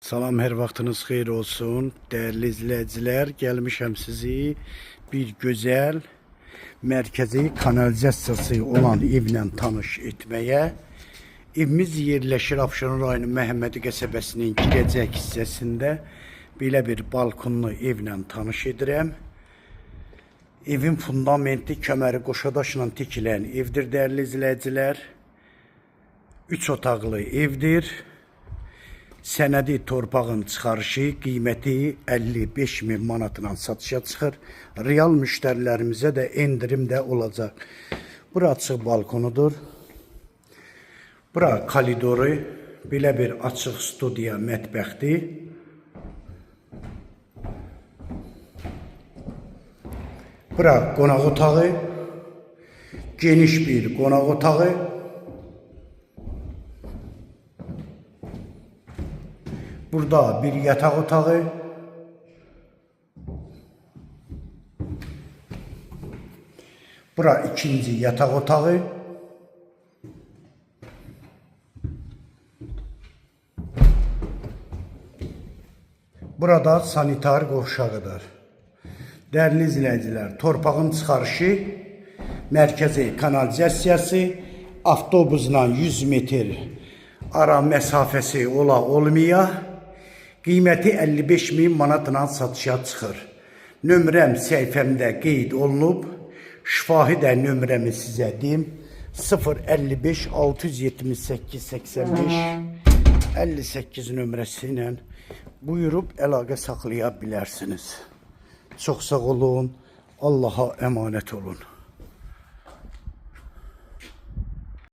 Salam, hər vaxtınız xeyir olsun. Dəyərli izləyicilər, gəlmişəm sizi bir gözəl mərkəzi kanalizasiyası olan evlə tanış etməyə. Evimiz yerləşir Abşeron rayonu Məhəmmədi qəsəbəsinin girəcək hissəsində. Belə bir balkonlu evlə tanış edirəm. Evin fundamenti kəməri qoşadaşla tikilən evdir dəyərli izləyicilər. 3 otaqlı evdir. Sənədi torpağın çıxarışı qiyməti 55.000 manatla satışa çıxır. Real müştərilərimizə də endirim də olacaq. Bura açıq balkonudur. Bura koridoru, belə bir açıq studiya mətbəxdir. Bura qonaq otağı, geniş bir qonaq otağı. Burada bir yataq otağı, bura ikinci yataq otağı, burada sanitar qovşağıdır. Dəyərli izləyicilər, torpağın çıxarışı, mərkəzi kanalizasiyası, avtobusla 100 metr ara məsafəsi ola olmaya, qiyməti 55.000 manatla satışa çıxır. Nömrəm səhifəmdə qeyd olunub. Şifahi də nömrəmi sizə deyim. 055 678 85 58 nömrəsi ilə buyurub əlaqə saxlaya bilərsiniz. Çox sağ olun. Allaha əmanət olun.